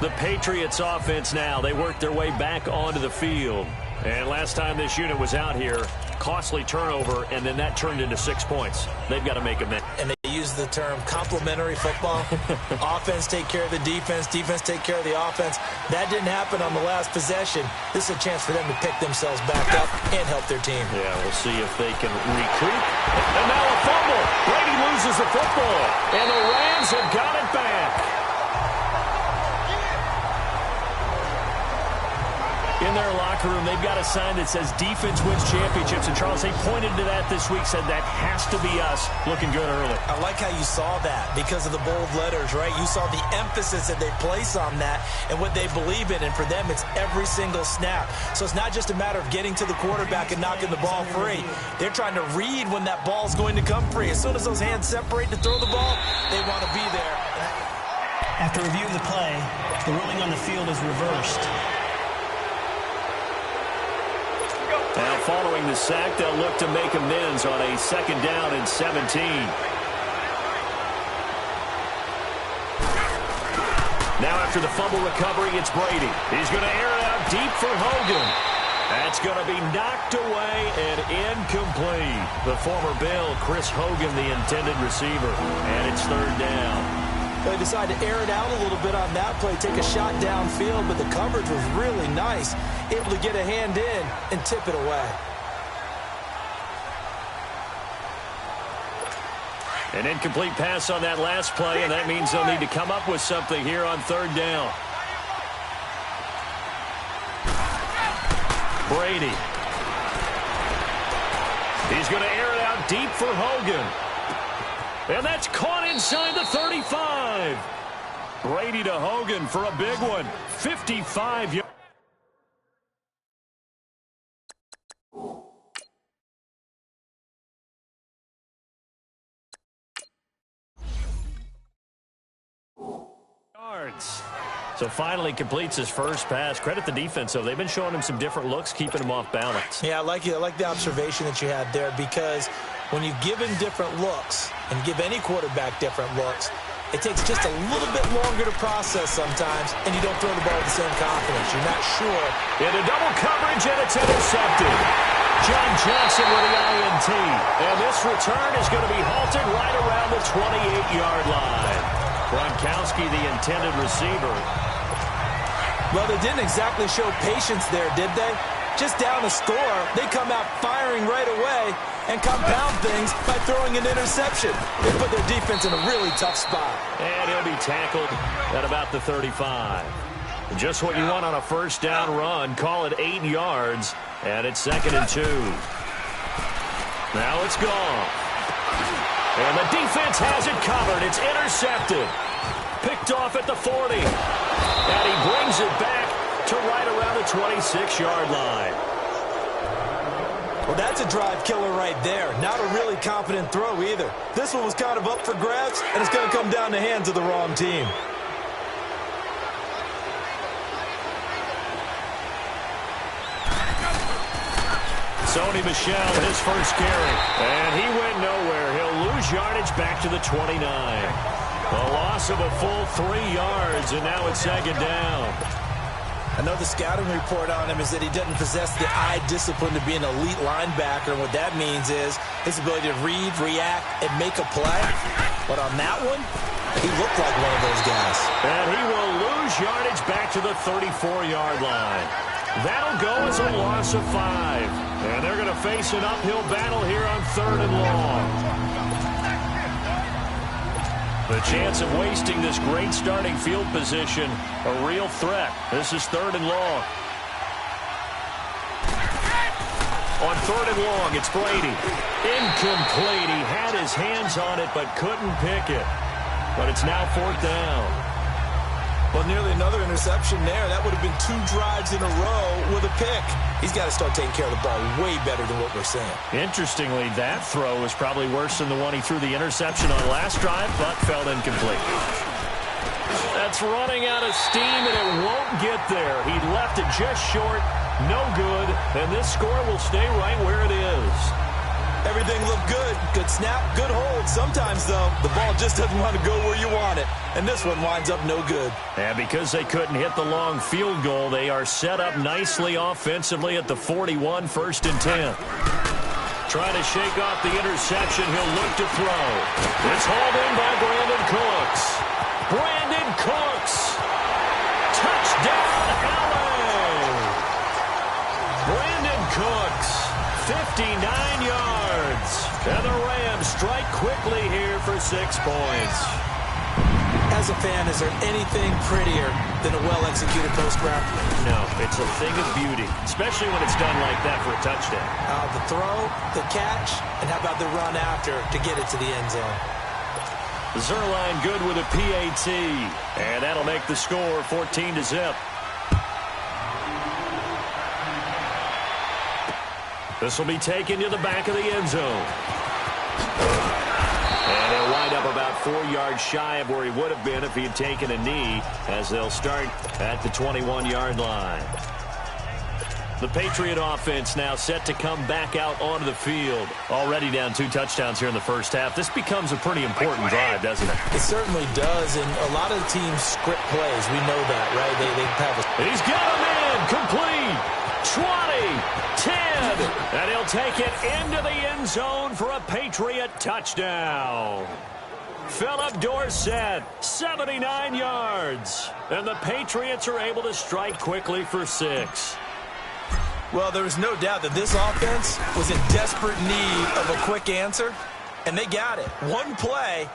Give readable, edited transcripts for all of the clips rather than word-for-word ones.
The Patriots offense now. They work their way back onto the field. And last time this unit was out here, costly turnover, and then that turned into 6 points. They've got to make a minute. And they use the term complementary football. Offense take care of the defense. Defense take care of the offense. That didn't happen on the last possession. This is a chance for them to pick themselves back up and help their team. Yeah, we'll see if they can recoup. And now a fumble. Brady loses the football. And the Rams have got it back. In their locker room, they've got a sign that says defense wins championships. And Charles, they pointed to that this week, said that has to be us. Looking good early. I like how you saw that because of the bold letters, right? You saw the emphasis that they place on that and what they believe in. And for them, it's every single snap. So it's not just a matter of getting to the quarterback and knocking the ball free. They're trying to read when that ball's going to come free. As soon as those hands separate to throw the ball, they want to be there. After review of the play, the ruling on the field is reversed. Now, following the sack, they'll look to make amends on a 2nd down and 17. Now, after the fumble recovery, it's Brady. He's going to air it out deep for Hogan. That's going to be knocked away and incomplete. The former Bill, Chris Hogan, the intended receiver. And it's 3rd down. They decided to air it out a little bit on that play, take a shot downfield, but the coverage was really nice. Able to get a hand in and tip it away. An incomplete pass on that last play, and that means they'll need to come up with something here on 3rd down. Brady. He's going to air it out deep for Hogan. And that's caught inside the 35. Brady to Hogan for a big one. 55 yards. So finally completes his first pass. Credit the defense, though. They've been showing him some different looks, keeping him off balance. Yeah, I like the observation that you had there, because when you give him different looks and give any quarterback different looks, it takes just a little bit longer to process sometimes, and you don't throw the ball with the same confidence. You're not sure. Into double coverage, and it's intercepted. John Johnson with the INT. And this return is going to be halted right around the 28-yard line. Gronkowski, the intended receiver. Well, they didn't exactly show patience there, did they? Just down a score, they come out firing right away and compound things by throwing an interception. They put their defense in a really tough spot. And he'll be tackled at about the 35. Just what you want on a 1st down run. Call it 8 yards, and it's 2nd and 2. Now it's gone. And the defense has it covered. It's intercepted. Picked off at the 40. And he brings it back to right around the 26-yard line. Well, that's a drive killer right there. Not a really confident throw either. This one was kind of up for grabs, and it's going to come down the hands of the wrong team. Sony Michel, his first carry. And he went nowhere. He'll lose yardage back to the 29. A loss of a full 3 yards, and now it's 2nd down. I know the scouting report on him is that he doesn't possess the eye discipline to be an elite linebacker. And what that means is his ability to read, react, and make a play. But on that one, he looked like one of those guys. And he will lose yardage back to the 34-yard line. That'll go as a loss of 5. And they're going to face an uphill battle here on 3rd and long. The chance of wasting this great starting field position, a real threat. This is 3rd and long. On 3rd and long, it's Brady. Incomplete. He had his hands on it but couldn't pick it. But it's now 4th down. Well, nearly another interception there. That would have been 2 drives in a row with a pick. He's got to start taking care of the ball way better than what we're seeing. Interestingly, that throw was probably worse than the one he threw the interception on last drive, but fell incomplete. That's running out of steam, and it won't get there. He left it just short, no good, and this score will stay right where it is. Everything looked good. Good snap, good hold. Sometimes, though, the ball just doesn't want to go where you want it. And this one winds up no good. And because they couldn't hit the long field goal, they are set up nicely offensively at the 41, 1st and 10. Trying to shake off the interception. He'll look to throw. It's hauled in by Brandon Cooks. Brandon Cooks. Touchdown, LA. Brandon Cooks, 59 yards. And the Rams strike quickly here for 6 points. As a fan, is there anything prettier than a well-executed post route? No, it's a thing of beauty, especially when it's done like that for a touchdown. The throw, the catch, and how about the run after to get it to the end zone? Zerline good with a PAT, and that'll make the score 14-0. This will be taken to the back of the end zone. And he'll wind up about 4 yards shy of where he would have been if he had taken a knee, as they'll start at the 21-yard line. The Patriot offense now set to come back out onto the field. Already down 2 touchdowns here in the first half. This becomes a pretty important drive, doesn't it? It certainly does, and a lot of the teams script plays. We know that, right? They have a... He's got him in, complete, 20, 10, and he'll take it into the end zone for a Patriot touchdown. Philip Dorsett, 79 yards, and the Patriots are able to strike quickly for 6. Well, there is no doubt that this offense was in desperate need of a quick answer, and they got it. One play,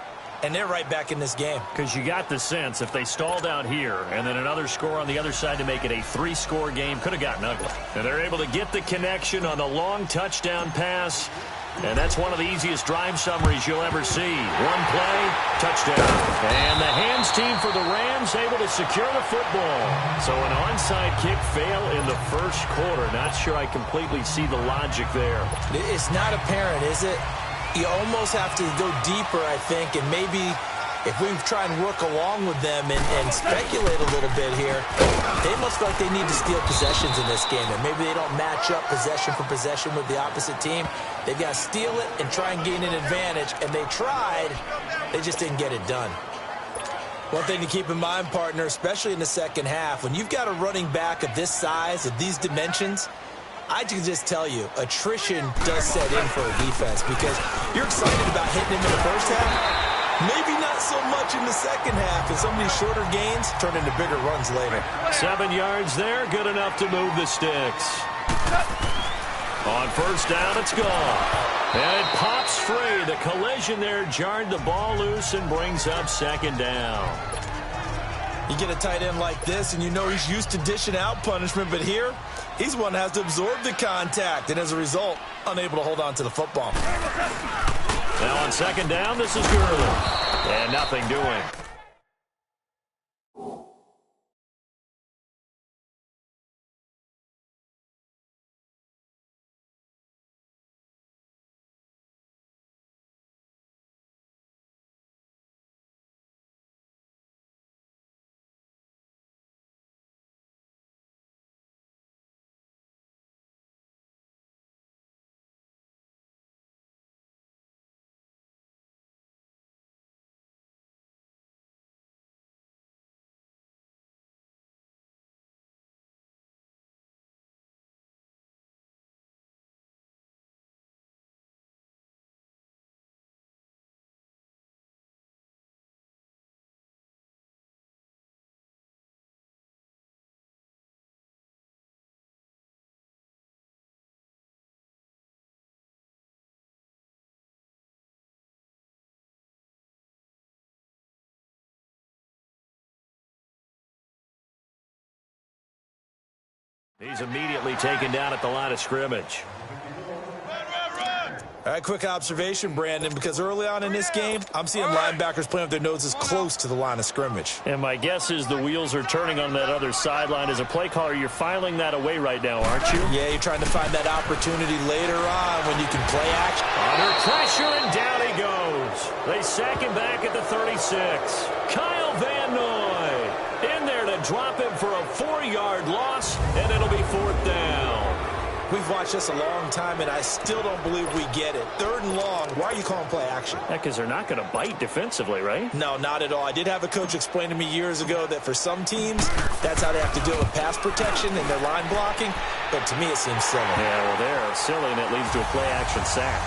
and they're right back in this game. Because you got the sense if they stalled out here and then another score on the other side to make it a 3-score game, could have gotten ugly. And they're able to get the connection on the long touchdown pass. And that's one of the easiest drive summaries you'll ever see. One play, touchdown. And the hands team for the Rams able to secure the football. So an onside kick fail in the first quarter. Not sure I completely see the logic there. It's not apparent, is it? You almost have to go deeper, I think, and maybe if we try and work along with them and speculate a little bit here, they must feel like they need to steal possessions in this game, and maybe they don't match up possession for possession with the opposite team. They've got to steal it and try and gain an advantage, and they tried. They just didn't get it done. One thing to keep in mind, partner, especially in the second half, when you've got a running back of this size, of these dimensions, I can just tell you, attrition does set in for a defense because you're excited about hitting him in the first half. Maybe not so much in the second half, and some of these shorter gains turn into bigger runs later. 7 yards there, good enough to move the sticks. On first down, it's gone. And it pops free. The collision there jarred the ball loose and brings up second down. You get a tight end like this, and you know he's used to dishing out punishment, but here, he's one that has to absorb the contact, and as a result, unable to hold on to the football. Now on second down, this is Gurley. And nothing doing. He's immediately taken down at the line of scrimmage. All right, quick observation, Brandon, because early on in this game, I'm seeing linebackers playing with their noses close to the line of scrimmage. And my guess is the wheels are turning on that other sideline. As a play caller, you're filing that away right now, aren't you? Yeah, you're trying to find that opportunity later on when you can play action. Under pressure, and down he goes. They sack him back at the 36. Kyle Van Noy in there to drop him for a 4-yard loss, and it'll be fourth down. We've watched this a long time, and I still don't believe we get it. 3rd and long. Why are you calling play action? Because they're not going to bite defensively, right? No, not at all. I did have a coach explain to me years ago that for some teams, that's how they have to deal with pass protection and their line blocking. But to me, it seems silly. Yeah, well, they're silly, and it leads to a play action sack.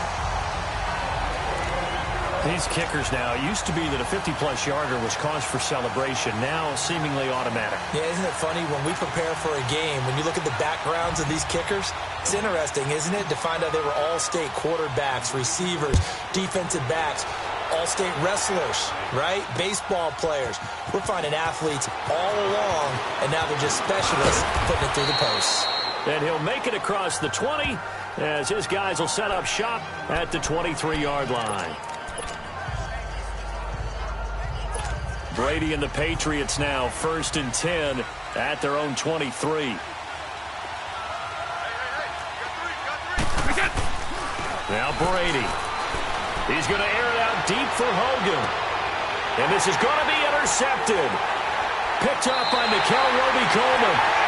These kickers now, it used to be that a 50-plus yarder was cause for celebration, now seemingly automatic. Yeah, isn't it funny when we prepare for a game, when you look at the backgrounds of these kickers, it's interesting, isn't it, to find out they were all-state quarterbacks, receivers, defensive backs, all-state wrestlers, right? Baseball players. We're finding athletes all along, and now they're just specialists putting it through the posts. And he'll make it across the 20 as his guys will set up shop at the 23-yard line. Brady and the Patriots now 1st and 10 at their own 23. Now Brady. He's going to air it out deep for Hogan. And this is going to be intercepted. Picked up by Nickel Roby-Coleman.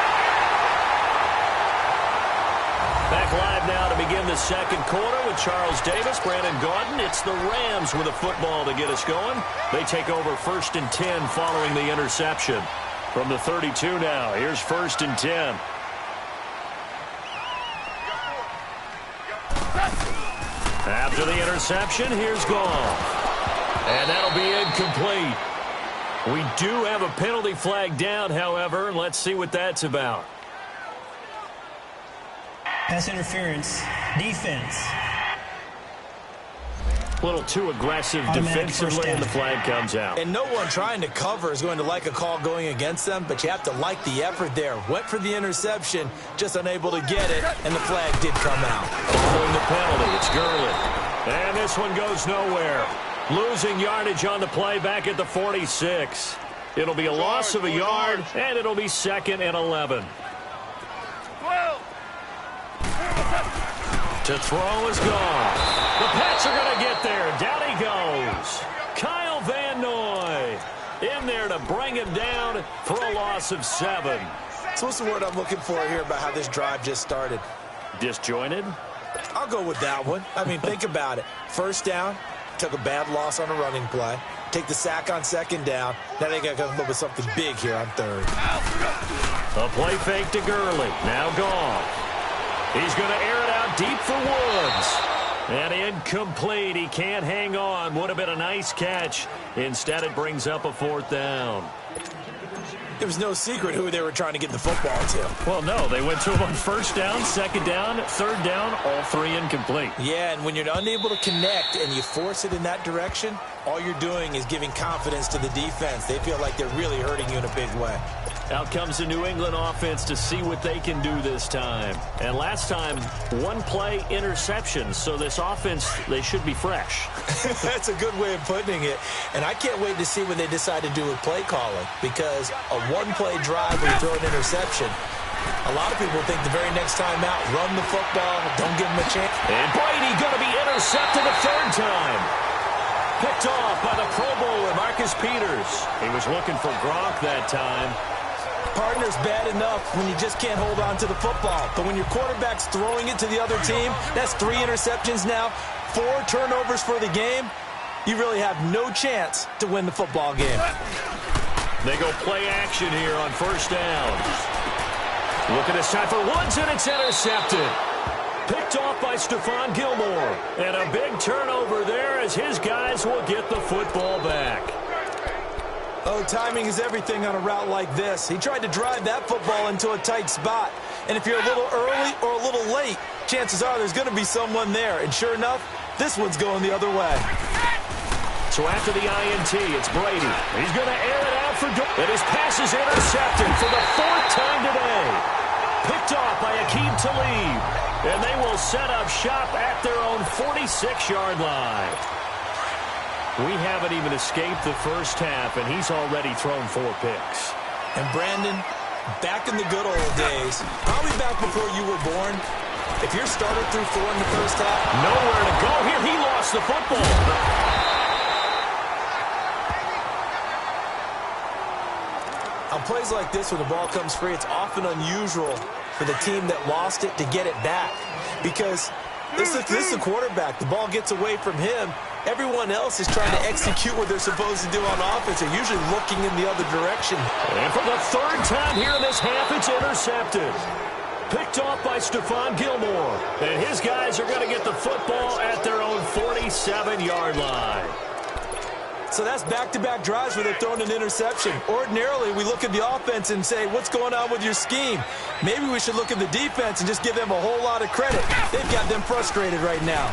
Back live now to begin the 2nd quarter with Charles Davis, Brandon Gaudin. It's the Rams with a football to get us going. They take over 1st and 10 following the interception. From the 32 now, here's 1st and 10. After the interception, here's Goff. And that'll be incomplete. We do have a penalty flag down, however. Let's see what that's about. Pass interference. Defense. A little too aggressive defensively, and the flag comes out. And no one trying to cover is going to like a call going against them, but you have to like the effort there. Went for the interception, just unable to get it, and the flag did come out. Following the penalty, it's Gurley. And this one goes nowhere. Losing yardage on the play back at the 46. It'll be a loss of a yard, and it'll be 2nd and 11. To throw is gone. The Pats are going to get there. Down he goes. Kyle Van Noy in there to bring him down for a loss of 7. So what's the word I'm looking for here about how this drive just started? Disjointed? I'll go with that one. I mean, think about it. 1st down, took a bad loss on a running play. Take the sack on 2nd down. Now they got to come up with something big here on 3rd. A play fake to Gurley. Now gone. He's going to air it out deep for Woods. And incomplete. He can't hang on. Would have been a nice catch. Instead, it brings up a 4th down. It was no secret who they were trying to get the football to. Well, no. They went to him on 1st down, 2nd down, 3rd down, all 3 incomplete. Yeah, and when you're unable to connect and you force it in that direction, all you're doing is giving confidence to the defense. They feel like they're really hurting you in a big way. Out comes the New England offense to see what they can do this time. And last time, 1-play interception. So this offense, they should be fresh. That's a good way of putting it. And I can't wait to see what they decide to do with play calling. Because a 1-play drive where you throw an interception, a lot of people think the very next time out, run the football, don't give them a chance. And Brady going to be intercepted a 3rd time. Picked off by the Pro Bowler, Marcus Peters. He was looking for Gronk that time. Partner's bad enough when you just can't hold on to the football. But when your quarterback's throwing it to the other team, that's 3 interceptions now, 4 turnovers for the game. You really have no chance to win the football game. They go play action here on 1st down. Looking this time for Woods, and it's intercepted. Picked off by Stephon Gilmore. And a big turnover there as his guys will get the football back. Oh, timing is everything on a route like this. He tried to drive that football into a tight spot. And if you're a little early or a little late, chances are there's going to be someone there. And sure enough, this one's going the other way. So after the INT, it's Brady. He's going to air it out for goal. And his pass is intercepted for the 4th time today. Picked off by Aqib Talib. And they will set up shop at their own 46-yard line. We haven't even escaped the 1st half, and he's already thrown 4 picks. And Brandon, back in the good old days, probably back before you were born, if your starter threw 4 in the 1st half, nowhere to go here. He lost the football. On plays like this where the ball comes free, it's often unusual for the team that lost it to get it back. Because this is the quarterback. The ball gets away from him. Everyone else is trying to execute what they're supposed to do on offense. They're usually looking in the other direction. And for the third time here in this half, it's intercepted. Picked off by Stephon Gilmore. And his guys are going to get the football at their own 47-yard line. So that's back-to-back drives where they're throwing an interception. Ordinarily, we look at the offense and say, what's going on with your scheme? Maybe we should look at the defense and just give them a whole lot of credit. They've got them frustrated right now.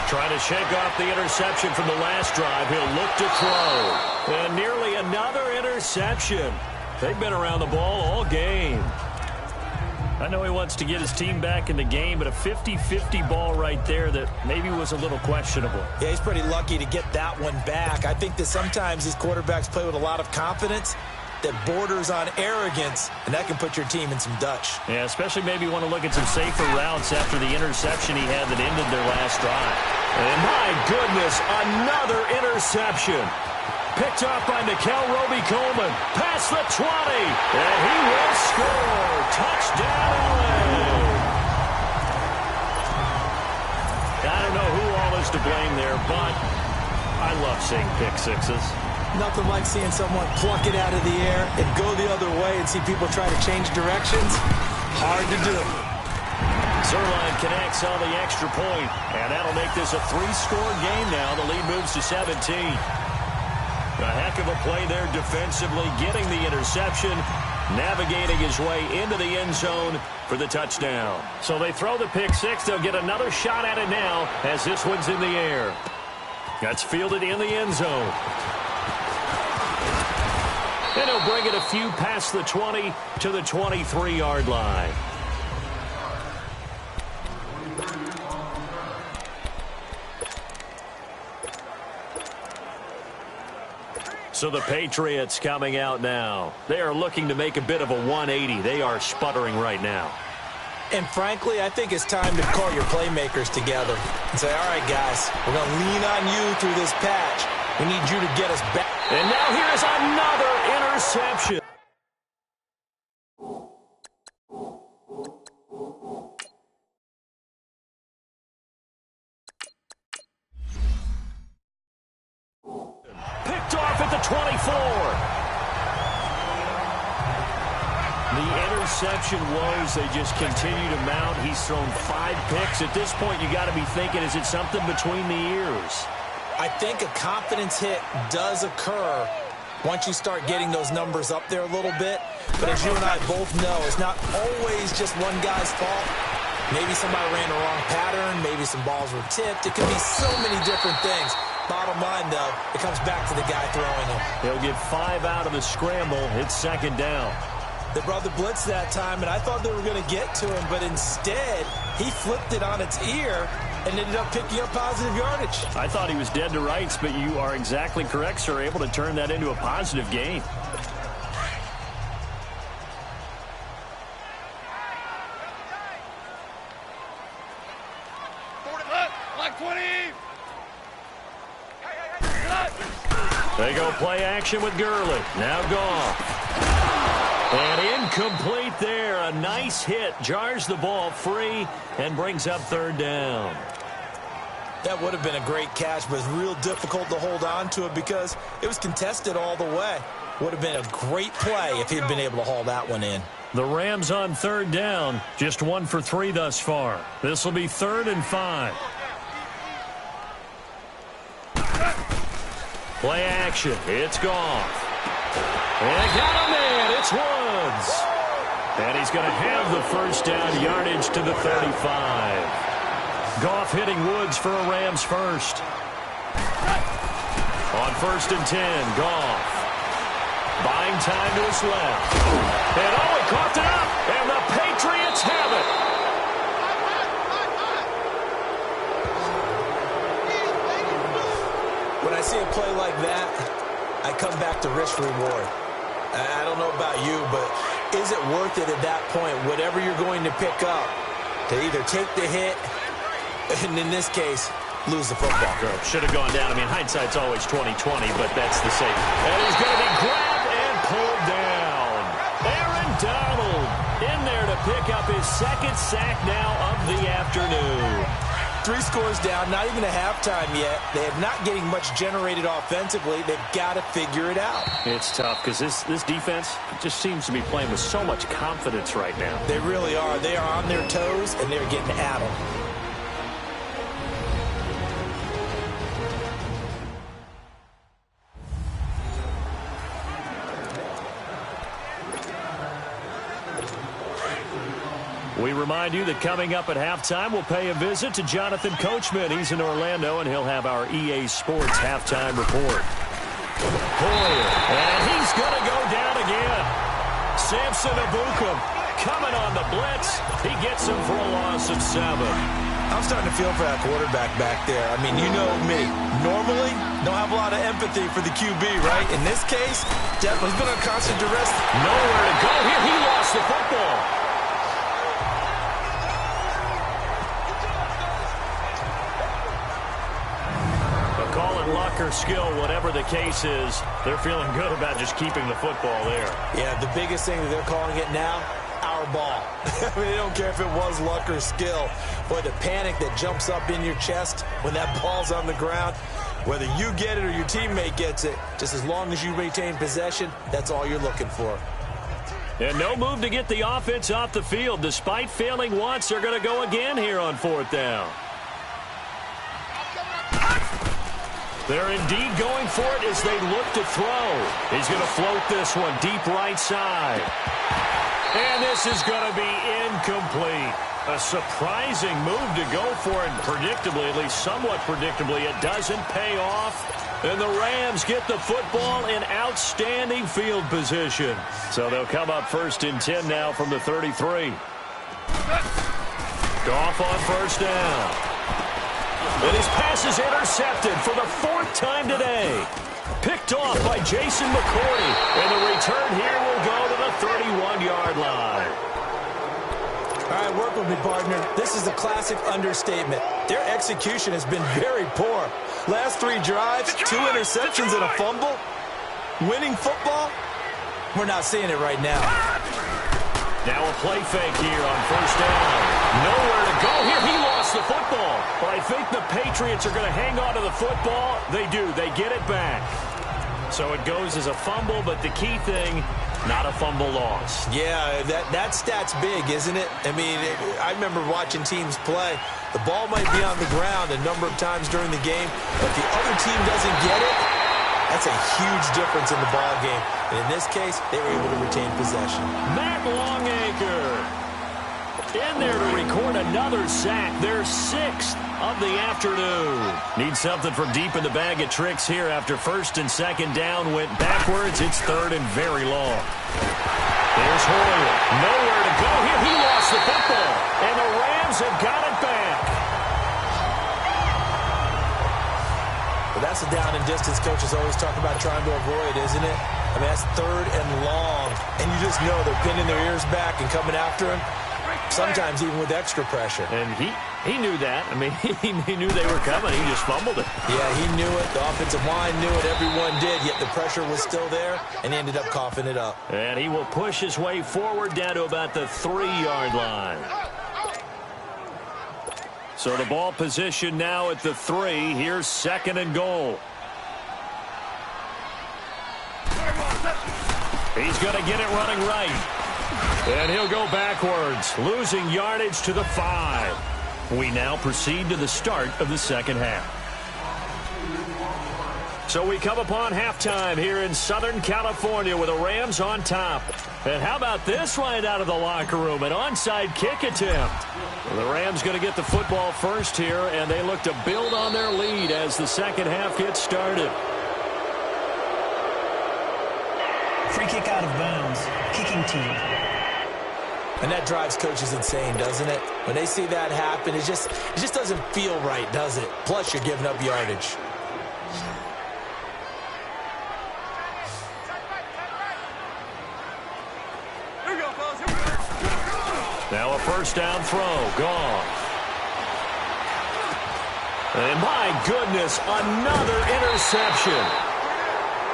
Trying to shake off the interception from the last drive. He'll look to throw. And nearly another interception. They've been around the ball all game. I know he wants to get his team back in the game, but a 50-50 ball right there that maybe was a little questionable. Yeah, he's pretty lucky to get that one back. I think that sometimes these quarterbacks play with a lot of confidence that borders on arrogance, and that can put your team in some Dutch. Yeah, especially maybe want to look at some safer routes after the interception he had that ended their last drive. And my goodness, another interception. Picked off by Nickel Roby-Coleman. Past the 20. And he will score. Touchdown, LA. I don't know who all is to blame there, but I love seeing pick sixes. Nothing like seeing someone pluck it out of the air and go the other way and see people try to change directions. Hard to do. Zerline connects on the extra point, and that'll make this a 3-score game now. The lead moves to 17. A heck of a play there defensively, getting the interception, navigating his way into the end zone for the touchdown. So they throw the pick six. They'll get another shot at it now as this one's in the air. That's fielded in the end zone. And he'll bring it a few past the 20 to the 23-yard line. So the Patriots coming out now. They are looking to make a bit of a 180. They are sputtering right now. And frankly, I think it's time to call your playmakers together and say, all right, guys, we're going to lean on you through this patch. We need you to get us back. And now here's another interception. Picked off at the 24. The interception woes, they just continue to mount. He's thrown 5 picks. At this point, you got to be thinking, is it something between the ears? I think a confidence hit does occur once you start getting those numbers up there a little bit. But as you and I both know, it's not always just one guy's fault. Maybe somebody ran the wrong pattern. Maybe some balls were tipped. It could be so many different things. Bottom line, though, it comes back to the guy throwing them. He'll get 5 out of the scramble. It's second down. They brought the blitz that time, and I thought they were going to get to him, but instead, he flipped it on its ear and ended up picking up positive yardage. I thought he was dead to rights, but you are exactly correct, sir. Able to turn that into a positive gain. They go play action with Gurley. Now Goff. And incomplete there. A nice hit. Jars the ball free and brings up third down. That would have been a great catch, but it's real difficult to hold on to it because it was contested all the way. Would have been a great play if he'd been able to haul that one in. The Rams on third down. Just 1 for 3 thus far. This will be 3rd and 5. Play action. It's Goff. And got a man. It's Woods. And he's going to have the first down yardage to the 35. Goff hitting Woods for a Rams first. On 1st and 10, Goff. Buying time to his left. And he caught it up. And the Patriots have it. When I see a play like that, I come back to risk reward. I don't know about you, but is it worth it at that point, whatever you're going to pick up, to either take the hit, and in this case, lose the football? Should have gone down. I mean, hindsight's always 20/20, but that's the safe. And he's going to be grabbed and pulled down. Aaron Donald in there to second sack now of the afternoon. 3 scores down, not even a halftime yet. They're not getting much generated offensively. They've got to figure it out. It's tough because this defense just seems to be playing with so much confidence right now. They really are. They are on their toes, and they're getting at them. We remind you that coming up at halftime, we'll pay a visit to Jonathan Coachman. He's in Orlando, and he'll have our EA Sports halftime report. Hoyer, and he's going to go down again. Samson Ebukam coming on the blitz. He gets him for a loss of 7. I'm starting to feel for that quarterback back there. I mean, you know me. Normally, don't have a lot of empathy for the QB, right? In this case, definitely been on constant duress. Nowhere to go here. He lost the football. Luck or skill, whatever the case is, they're feeling good about just keeping the football there. Yeah, the biggest thing that they're calling it now, our ball. I mean, they don't care if it was luck or skill. Boy, the panic that jumps up in your chest when that ball's on the ground, whether you get it or your teammate gets it, just as long as you retain possession, that's all you're looking for. And no move to get the offense off the field. Despite failing once, they're going to go again here on 4th down. They're indeed going for it as they look to throw. He's going to float this one deep right side. And this is going to be incomplete. A surprising move to go for it. Predictably, at least somewhat predictably, it doesn't pay off. And the Rams get the football in outstanding field position. So they'll come up 1st and 10 now from the 33. Goff on 1st down. And his pass is intercepted for the 4th time today. Picked off by Jason McCourty. And the return here will go to the 31-yard line. All right, work with me, partner. This is a classic understatement. Their execution has been very poor. Last 3 drives, 2 interceptions and a fumble. Winning football? We're not seeing it right now. Now a play fake here on 1st down. Nowhere to go here. He lost the football. But I think the Patriots are going to hang on to the football. They do. They get it back. So it goes as a fumble, but the key thing, not a fumble loss. Yeah, that stat's big, isn't it? I mean, I remember watching teams play. The ball might be on the ground a number of times during the game, but the other team doesn't get it. That's a huge difference in the ball game. And in this case, they were able to retain possession. Matt Longacre in there to record another sack. Their 6th of the afternoon. Need something from deep in the bag of tricks here after 1st and 2nd down went backwards. It's 3rd and very long. There's Hoyer. Nowhere to go here. He lost the football. And the Rams have got it back. Well, that's a down and distance coaches always talk about trying to avoid, isn't it? I mean, that's 3rd and long. And you just know they're pinning their ears back and coming after him. Sometimes even with extra pressure. And he knew that. I mean, he knew they were coming. He just fumbled it. Yeah, he knew it. The offensive line knew it. Everyone did. Yet the pressure was still there, and he ended up coughing it up. And he will push his way forward down to about the 3-yard line. So the ball position now at the 3. Here's 2nd and goal. He's going to get it running right. And he'll go backwards, losing yardage to the 5. We now proceed to the start of the 2nd half. So we come upon halftime here in Southern California with the Rams on top. And how about this right out of the locker room? An onside kick attempt. Well, the Rams going to get the football first here, and they look to build on their lead as the 2nd half gets started. Free kick out of bounds. Kicking team. And that drives coaches insane, doesn't it? When they see that happen, it just doesn't feel right, does it? Plus, you're giving up yardage. Now a 1st down throw. Gone. And my goodness, another interception.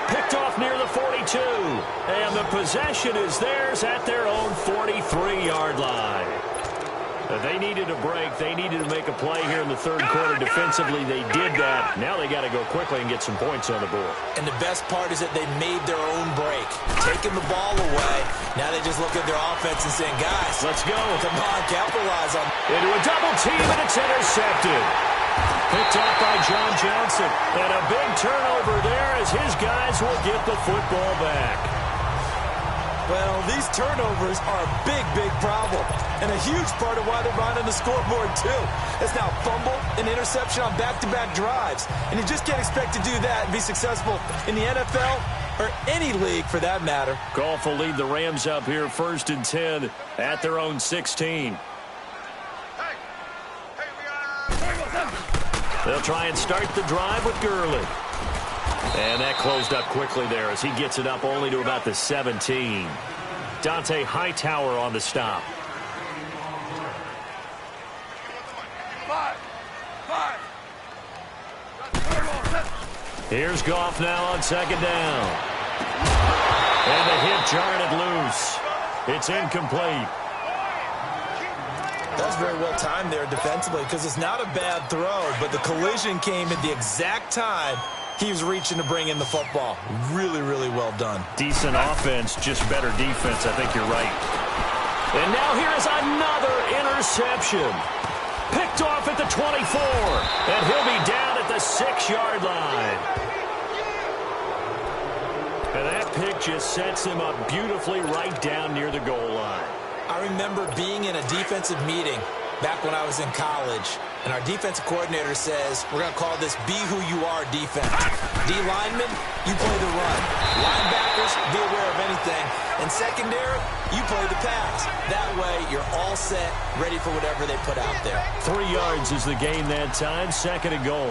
Picked off near the 42. And the possession is theirs at their own 43-yard line. They needed a break. They needed to make a play here in the third quarter. Defensively, they did that. Now they got to go quickly and get some points on the board. And the best part is that they made their own break. Taking the ball away. Now they just look at their offense and saying, guys, let's go. Come on, capitalize on it. Into a double team, and it's intercepted. Picked off by John Johnson. And a big turnover there as his guys will get the football back. Well, these turnovers are a big, big problem. And a huge part of why they're behind on the scoreboard, too. It's now fumble and interception on back-to-back drives. And you just can't expect to do that and be successful in the NFL or any league for that matter. Goff will lead the Rams up here 1st and 10 at their own 16. They'll try and start the drive with Gurley. And that closed up quickly there as he gets it up only to about the 17. Dante Hightower on the stop. Here's Goff now on 2nd down. And the hit jarred it loose. It's incomplete. That was very well timed there defensively because it's not a bad throw, but the collision came at the exact time he was reaching to bring in the football. Really, really well done. Decent offense, just better defense. I think you're right. And now here is another interception. Picked off at the 24. And he'll be down at the 6-yard line. And that pick just sets him up beautifully right down near the goal line. I remember being in a defensive meeting back when I was in college, and our defensive coordinator says, we're going to call this Be Who You Are defense. D linemen, you play the run. Linebackers, be aware of anything. And secondary, you play the pass. That way, you're all set, ready for whatever they put out there. 3 yards is the gain that time, 2nd and goal.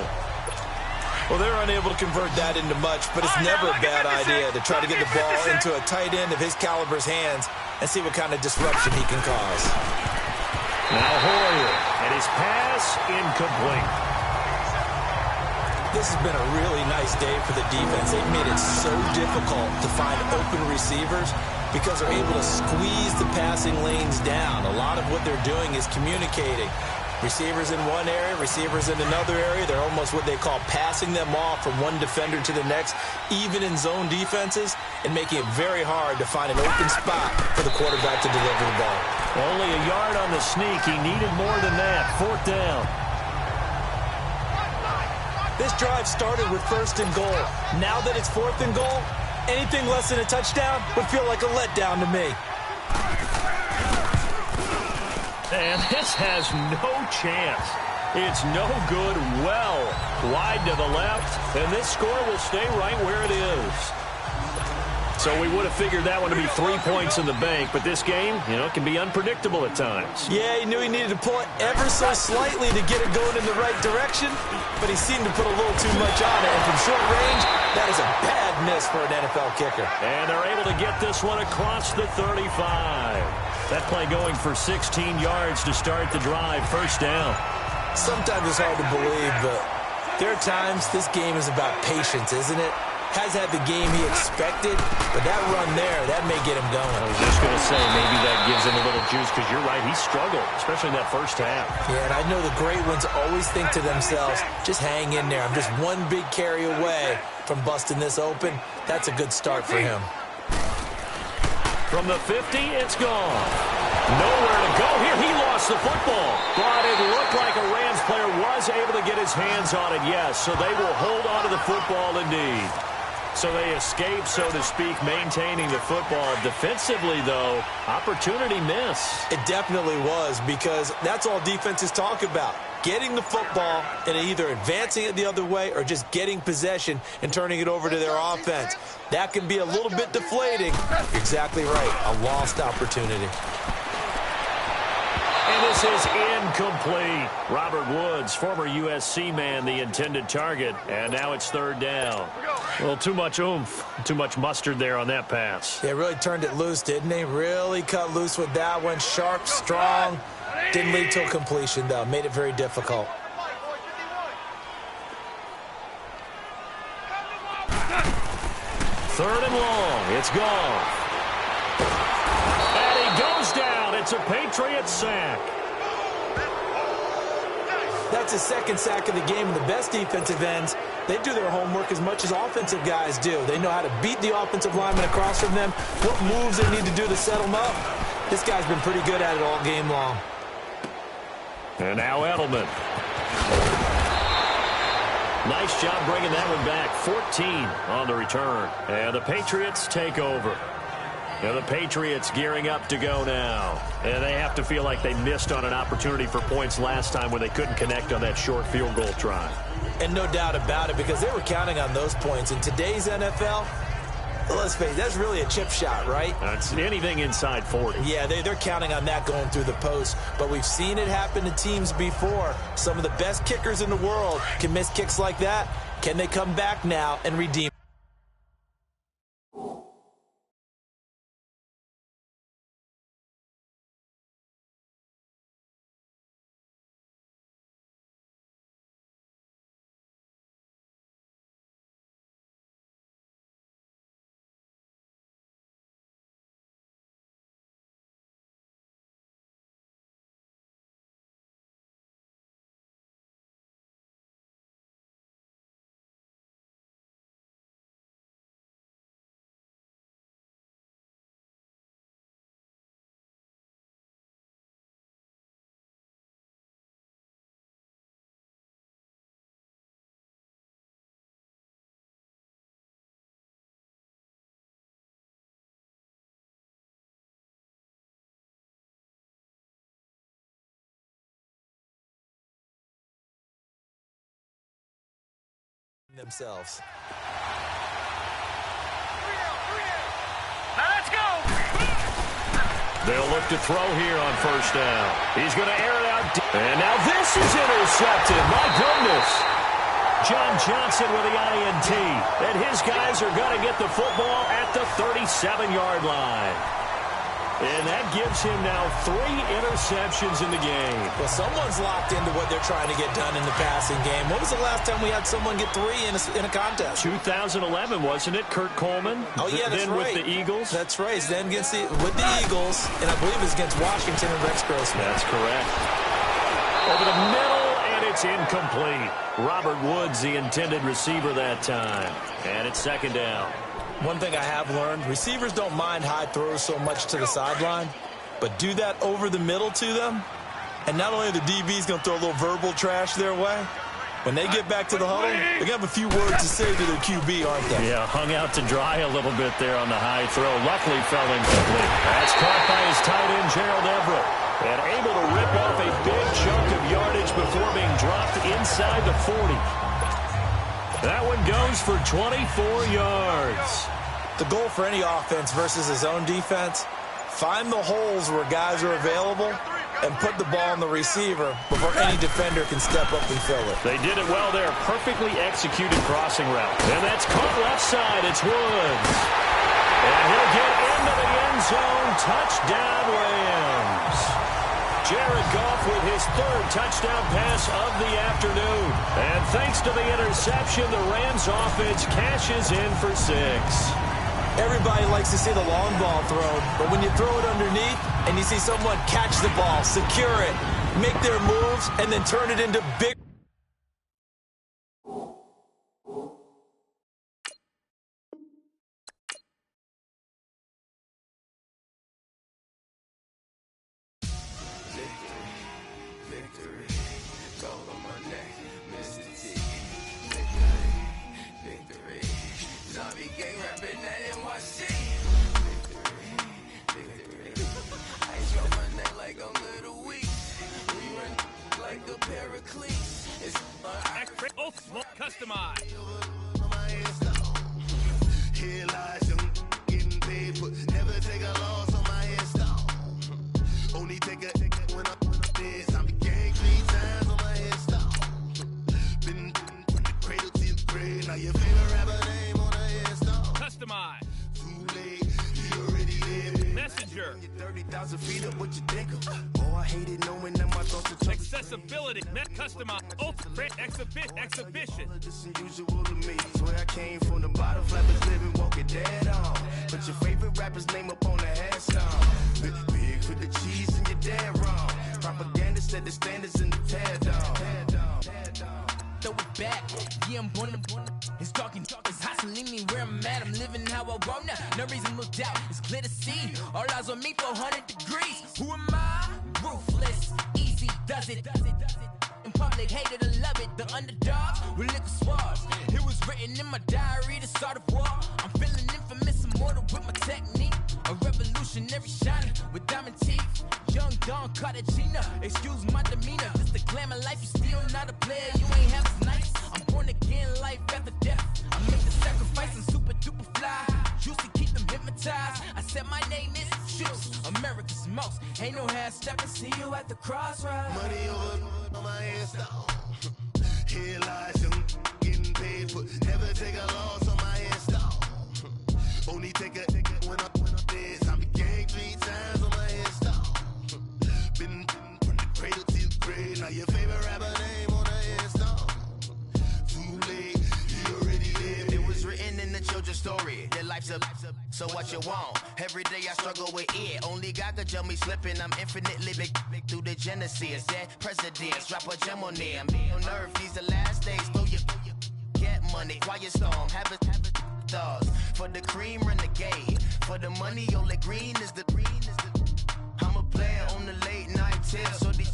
Well, they're unable to convert that into much, but it's never a bad idea to try to get the ball into a tight end of his caliber's hands and see what kind of disruption he can cause. Now Hoyer, and his pass incomplete. This has been a really nice day for the defense. They've made it so difficult to find open receivers because they're able to squeeze the passing lanes down. A lot of what they're doing is communicating. Receivers in one area, receivers in another area. They're almost what they call passing them off from one defender to the next, even in zone defenses, and making it very hard to find an open spot for the quarterback to deliver the ball. Only a yard on the sneak. He needed more than that. 4th down. This drive started with 1st and goal. Now that it's 4th and goal, anything less than a touchdown would feel like a letdown to me. And this has no chance. It's no good. Well, wide to the left, and this score will stay right where it is. So we would have figured that one to be 3 points in the bank, but this game, can be unpredictable at times. Yeah, he knew he needed to pull it ever so slightly to get it going in the right direction, but he seemed to put a little too much on it, and from short range, that is a bad miss for an NFL kicker. And they're able to get this one across the 35. That play going for 16 yards to start the drive. 1st down. Sometimes it's hard to believe, but there are times this game is about patience, isn't it? Has had the game he expected, but that run there, that may get him going. I was just going to say, maybe that gives him a little juice, because you're right, he struggled, especially in that 1st half. Yeah, and I know the great ones always think to themselves, just hang in there. I'm just one big carry away from busting this open. That's a good start for him. From the 50, it's gone. Nowhere to go here. He lost the football. But it looked like a Rams player was able to get his hands on it, yes. So they will hold on to the football indeed. So they escape, so to speak, maintaining the football. Defensively, though, opportunity miss. It definitely was, because that's all defenses talk about. Getting the football and either advancing it the other way or just getting possession and turning it over to their offense. That can be a little bit deflating. You're exactly right. A lost opportunity. And this is incomplete. Robert Woods, former USC man, the intended target. And now it's 3rd down. Well, too much oomph, too much mustard there on that pass. They really turned it loose, didn't they? Really cut loose with that one. Sharp, strong. Didn't lead to a completion, though. Made it very difficult. Third and long. It's gone. And he goes down. It's a Patriot sack. That's his second sack of the game. And the best defensive ends, they do their homework as much as offensive guys do. They know how to beat the offensive lineman across from them, what moves they need to do to set them up. This guy's been pretty good at it all game long. And now Edelman. Nice job bringing that one back. 14 on the return. And the Patriots take over. And the Patriots gearing up to go now. And they have to feel like they missed on an opportunity for points last time when they couldn't connect on that short field goal try. And no doubt about it, because they were counting on those points. In today's NFL, let's face it, that's really a chip shot, right? That's anything inside 40. Yeah, they're counting on that going through the post. But we've seen it happen to teams before. Some of the best kickers in the world can miss kicks like that. Can they come back now and redeem? Themselves. Now let's go. They'll look to throw here on first down. He's going to air it out. And now this is intercepted. My goodness. John Johnson with the INT. And his guys are going to get the football at the 37-yard line. And that gives him now 3 interceptions in the game. Well, someone's locked into what they're trying to get done in the passing game. When was the last time we had someone get 3 in a contest? 2011, wasn't it? Kurt Coleman. Oh, yeah, that's then right. with the Eagles. That's right. Then with the Eagles, and I believe it's against Washington and Rex Grossman. That's correct. Over the middle, and it's incomplete. Robert Woods, the intended receiver that time. And it's second down. One thing I have learned, receivers don't mind high throws so much to the sideline, but do that over the middle to them, and not only are the DBs going to throw a little verbal trash their way, when they get back to the huddle, they're going to have a few words to say to their QB, aren't they? Yeah, hung out to dry a little bit there on the high throw. Luckily fell incomplete. That's caught by his tight end, Gerald Everett, and able to rip off a big chunk of yardage before being dropped inside the 40. That one goes for 24 yards. The goal for any offense versus his own defense, find the holes where guys are available and put the ball on the receiver before any defender can step up and fill it. They did it well there. Perfectly executed crossing route. And that's caught left side. It's Woods. And he'll get into the end zone. Touchdown, Rams. Jared Goff with his 3rd touchdown pass of the afternoon. And thanks to the interception, the Rams offense cashes in for 6. Everybody likes to see the long ball thrown, but when you throw it underneath and you see someone catch the ball, secure it, make their moves, and then turn it into big... Customized. Here lies young, getting paid, but never take a loss on my install. Only take a when I'm dead. I'm the gang 3 times on my install. Been from the cradle to the grave. Now your favorite rapper name on the install. Customized. Too late, he already lived. Messenger. 30,000 feet up, what you think of? Oh, I hate it knowing that my thoughts are Accessibility. Customized. Ultimate exhibition. This unusual to me. Swear I came from the bottom, flappers living, walking dead on. Put your favorite rapper's name up on the headstone. Big for the cheese and you're dead wrong. Propaganda set the standards in the tear down. back. Yeah, I'm born to. It's talking, it's hustling me where I'm at. I'm living how I want now. No reason to doubt. It's clear to see. All eyes on me, 400 degrees. Who am I? Ruthless, easy, does it. In public, hated or love it. The underdogs with liquor swabs. It was written in my diary to start a war. I'm feeling infamous, immortal with my technique. A revolutionary shining with diamond teeth. Young Don Cartagena, excuse my demeanor. This the glamour life, you still not a player. You ain't half as nice. I'm born again, life after death. I make the sacrifice and super duper fly. Used to keep them hypnotized. I said my name is Juice, America's most. Ain't no half stepping. See you at the crossroads. Money over on my headstone. Here lies young, getting paid for. Never take a loss on my headstone. Only take a when I'm dead. I'm the gang 3 times on my headstone. Been from the cradle to the grave. Now your favorite rapper name on the headstone. Too late, you already lived. It was written in the children's story. Their life's a so what you want. Every day I struggle with it. Only God could jump me slipping. I'm infinitely big through the genesis. That presidents drop a gem on them. On earth, these the last days. Throw your get money. Quiet storm. Have it stars. For the cream, renegade. For the money, only green is the. I'm a player on the late night tips. So these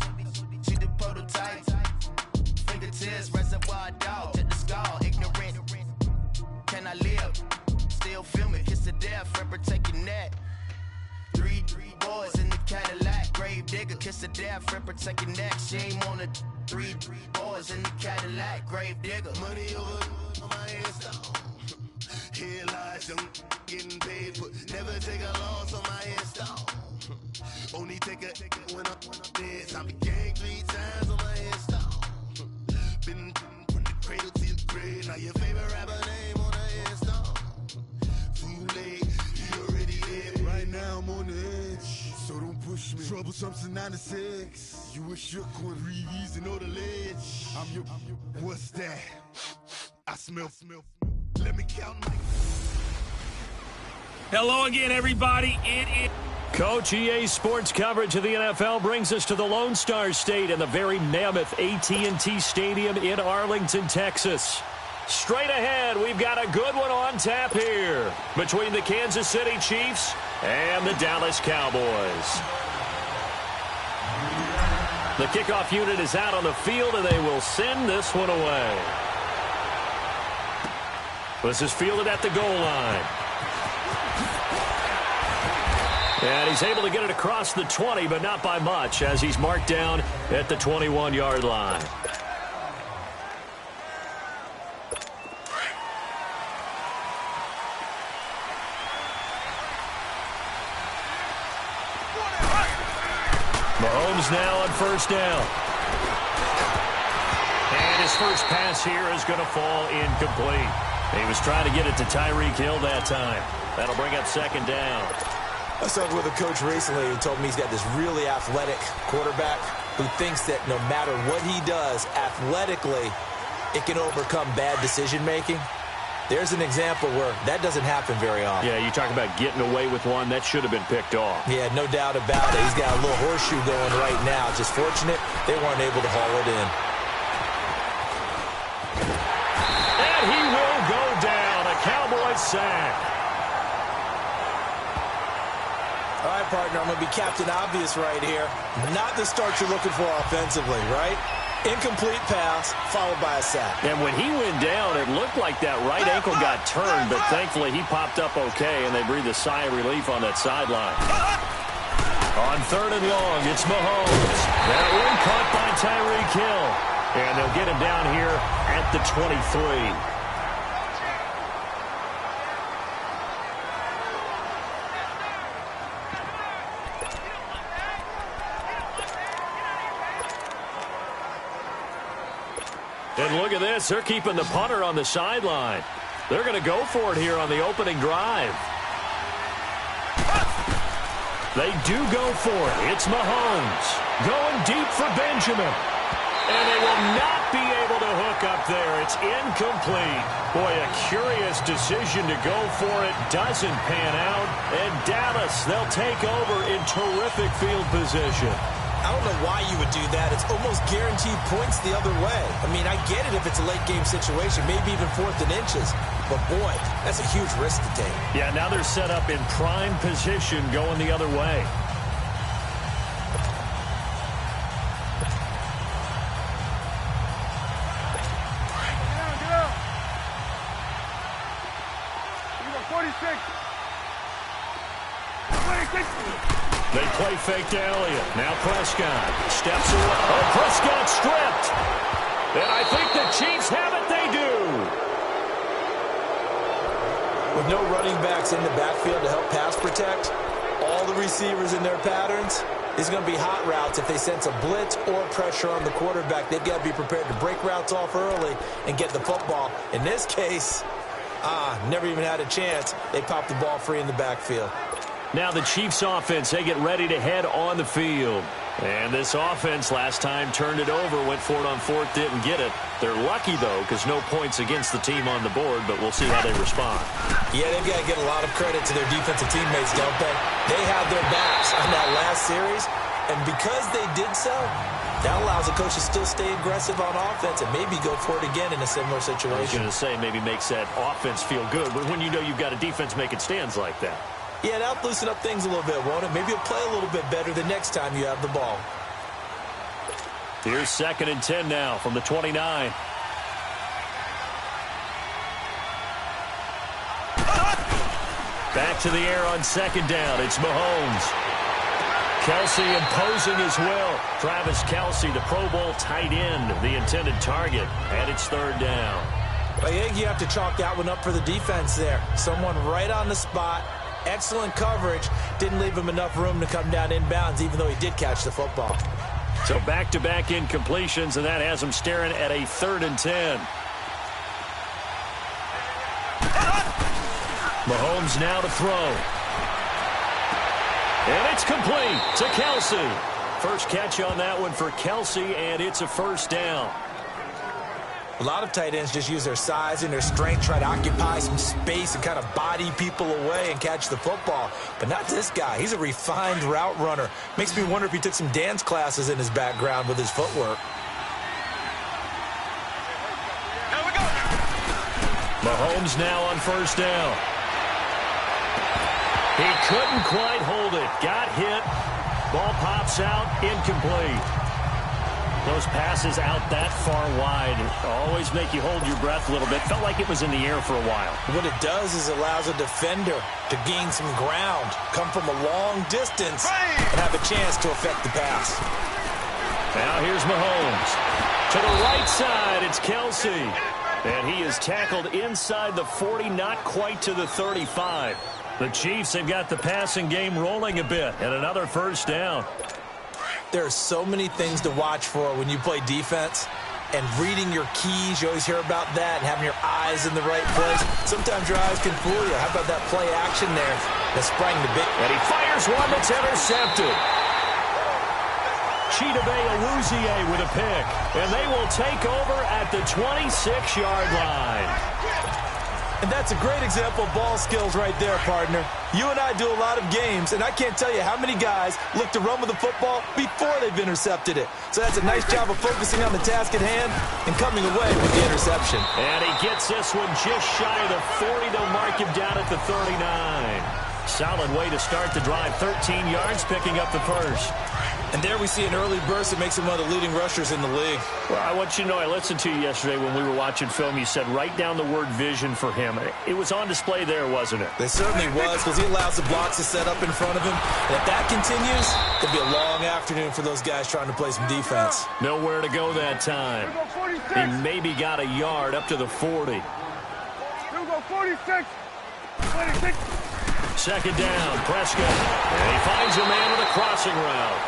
see the prototype. Fingertips, reservoir dog. To the skull. Ignorant. Can I live? Still feel me, kiss to death, friend protect your neck. Three boys in the Cadillac, grave digger, kiss to death, friend protect your neck. Shame on the three boys in the Cadillac, grave digger. Money over on my headstone. Here lies young, getting paid for. Never take a loss on my headstone. Only take a when I'm dead. I'm the gang 3 times on my headstone. Been from the cradle to the grave. Now your favorite rapper name on the headstone. Right now I'm on the edge, so don't push me. Troublesome since 96. You a shook one, breeze and know the ledge. I'm your, what's that? I smell. Let me count my. Hello again, everybody. It is Coach EA Sports coverage of the NFL brings us to the Lone Star State and the very mammoth AT&T Stadium in Arlington, Texas. Straight ahead, we've got a good one on tap here between the Kansas City Chiefs and the Dallas Cowboys. The kickoff unit is out on the field, and they will send this one away. This is fielded at the goal line. And he's able to get it across the 20, but not by much, as he's marked down at the 21-yard line. Mahomes now on first down. And his first pass here is going to fall incomplete. He was trying to get it to Tyreek Hill that time. That'll bring up second down. I was talking with a coach recently who told me he's got this really athletic quarterback who thinks that no matter what he does athletically, it can overcome bad decision-making. There's an example where that doesn't happen very often. Yeah, you talk about getting away with one. That should have been picked off. Yeah, no doubt about it. He's got a little horseshoe going right now. Just fortunate they weren't able to haul it in. And he will go down. A Cowboys sack. All right, partner, I'm going to be Captain Obvious right here. Not the start you're looking for offensively, right? Incomplete pass, followed by a sack. And when he went down, it looked like that right ankle got turned, but thankfully he popped up okay, and they breathed a sigh of relief on that sideline. On third and long, it's Mahomes. That one caught by Tyreek Hill. And they'll get him down here at the 23. And look at this. They're keeping the punter on the sideline. They're going to go for it here on the opening drive. They do go for it. It's Mahomes going deep for Benjamin. And they will not be able to hook up there. It's incomplete. Boy, a curious decision to go for it. Doesn't pan out. And Dallas, they'll take over in terrific field position. I don't know why you would do that. It's almost guaranteed points the other way. I mean, I get it if it's a late-game situation, maybe even 4th and inches. But, boy, that's a huge risk to take. Yeah, now they're set up in prime position going the other way. They play fake to Elliott. Now Prescott steps away. Oh, Prescott stripped. And I think the Chiefs have it. They do. With no running backs in the backfield to help pass protect, all the receivers in their patterns, these are going to be hot routes. If they sense a blitz or pressure on the quarterback, they've got to be prepared to break routes off early and get the football. In this case, never even had a chance. They popped the ball free in the backfield. Now the Chiefs offense, they get ready to head on the field. And this offense last time turned it over, went for it on 4th, didn't get it. They're lucky, though, because no points against the team on the board, but we'll see how they respond. Yeah, they've got to get a lot of credit to their defensive teammates, don't they? They had their backs on that last series, and because they did so, that allows the coach to still stay aggressive on offense and maybe go for it again in a similar situation. I was going to say maybe makes that offense feel good, but when you know you've got a defense making stands like that. Yeah, that'll loosen up things a little bit, won't it? Maybe you'll play a little bit better the next time you have the ball. Here's 2nd and 10 now from the 29. Back to the air on 2nd down. It's Mahomes. Kelce imposing his will. Travis Kelce, the Pro Bowl tight end, the intended target. And it's 3rd down. I think you have to chalk that one up for the defense there. Someone right on the spot. Excellent coverage. Didn't leave him enough room to come down inbounds, even though he did catch the football. So back-to-back incompletions, and that has him staring at a 3rd and 10. Mahomes now to throw. And it's complete to Kelce. First catch on that one for Kelce, and it's a 1st down. A lot of tight ends just use their size and their strength, try to occupy some space and kind of body people away and catch the football. But not this guy. He's a refined route runner. Makes me wonder if he took some dance classes in his background with his footwork. Mahomes now on 1st down. He couldn't quite hold it. Got hit. Ball pops out. Incomplete. Those passes out that far wide always make you hold your breath a little bit. Felt like it was in the air for a while. What it does is it allows a defender to gain some ground, come from a long distance, and have a chance to affect the pass. Now here's Mahomes. To the right side, it's Kelce. And he is tackled inside the 40, not quite to the 35. The Chiefs have got the passing game rolling a bit, and another 1st down. There are so many things to watch for when you play defense, and reading your keys, you always hear about that, and having your eyes in the right place. Sometimes your eyes can fool you. How about that play action there that sprang the big? And he fires one that's intercepted. Chidobe Awuzie with a pick, and they will take over at the 26-yard line. And that's a great example of ball skills right there, partner. You and I do a lot of games, and I can't tell you how many guys look to run with the football before they've intercepted it. So that's a nice job of focusing on the task at hand and coming away with the interception. And he gets this one just shy of the 40. They'll mark him down at the 39. Solid way to start the drive. 13 yards, picking up the first. And there we see an early burst that makes him one of the leading rushers in the league. Well, I want you to know, I listened to you yesterday when we were watching film. You said write down the word vision for him. It was on display there, wasn't it? It certainly was, because he allows the blocks to set up in front of him. And if that continues, it'll be a long afternoon for those guys trying to play some defense. Nowhere to go that time. He maybe got a yard up to the 40. 46. 26. 2nd down, Prescott. And he finds a man with a crossing route.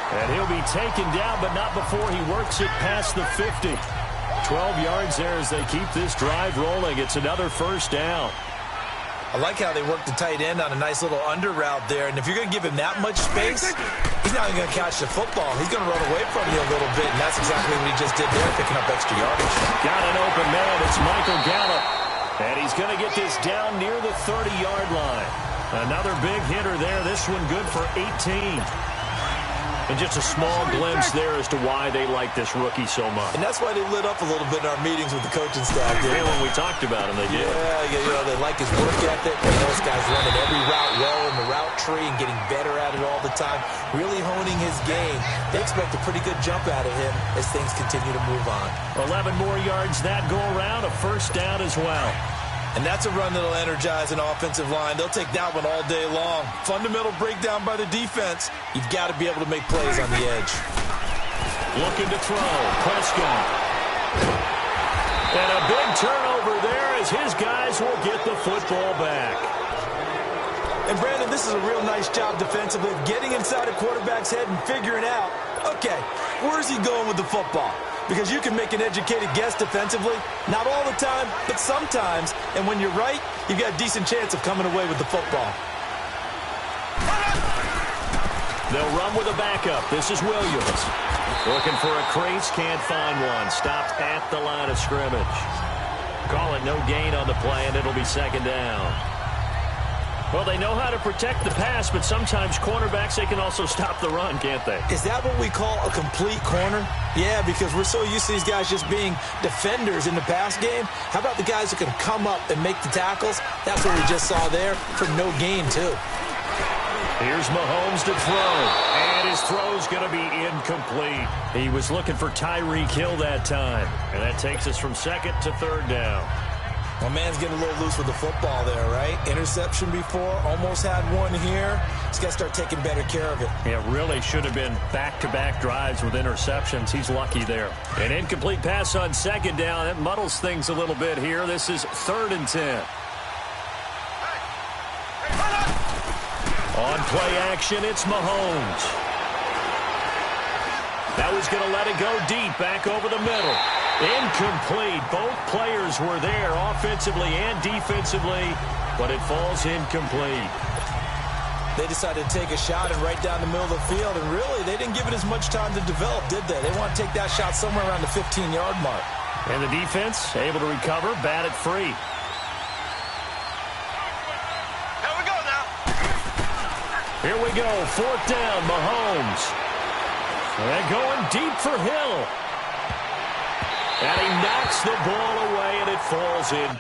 And he'll be taken down, but not before he works it past the 50. 12 yards there as they keep this drive rolling. It's another 1st down. I like how they work the tight end on a nice little under route there. And if you're going to give him that much space, he's not even going to catch the football. He's going to run away from you a little bit, and that's exactly what he just did there, picking up extra yardage. Got an open man. It's Michael Gallup. And he's going to get this down near the 30-yard line. Another big hitter there. This one good for 18. And just a small glimpse there as to why they like this rookie so much. And that's why they lit up a little bit in our meetings with the coaching staff. Yeah, when we talked about him, they did. Yeah, they like his work ethic. And those guys running every route well in the route tree and getting better at it all the time, really honing his game. They expect a pretty good jump out of him as things continue to move on. 11 more yards that go around, a first down as well. And that's a run that'll energize an offensive line. They'll take that one all day long. Fundamental breakdown by the defense. You've got to be able to make plays on the edge. Looking to throw. Prescott. And a big turnover there as his guys will get the football back. And, Brandon, this is a real nice job defensively of getting inside a quarterback's head and figuring out, okay, where's he going with the football? Because you can make an educated guess defensively. Not all the time, but sometimes. And when you're right, you've got a decent chance of coming away with the football. They'll run with a backup. This is Williams. Looking for a crease, can't find one. Stopped at the line of scrimmage. Call it no gain on the play, and it'll be second down. Well, they know how to protect the pass, but sometimes cornerbacks, they can also stop the run, can't they? Is that what we call a complete corner? Yeah, because we're so used to these guys just being defenders in the pass game. How about the guys who can come up and make the tackles? That's what we just saw there for no gain, too. Here's Mahomes to throw, and his throw's going to be incomplete. He was looking for Tyreek Hill that time, and that takes us from second to third down. Well, man's getting a little loose with the football there, right? Interception before, almost had one here. He's got to start taking better care of it. Yeah, really should have been back-to-back drives with interceptions. He's lucky there. An incomplete pass on second down. That muddles things a little bit here. This is 3rd and 10. On play action, it's Mahomes. That was going to let it go deep, back over the middle. Incomplete. Both players were there offensively and defensively, but it falls incomplete. They decided to take a shot and right down the middle of the field, and really, they didn't give it as much time to develop, did they? They want to take that shot somewhere around the 15-yard mark. And the defense able to recover, bat it free. Here we go now. Here we go, 4th down, Mahomes. And going deep for Hill. And he knocks the ball away, and it falls in.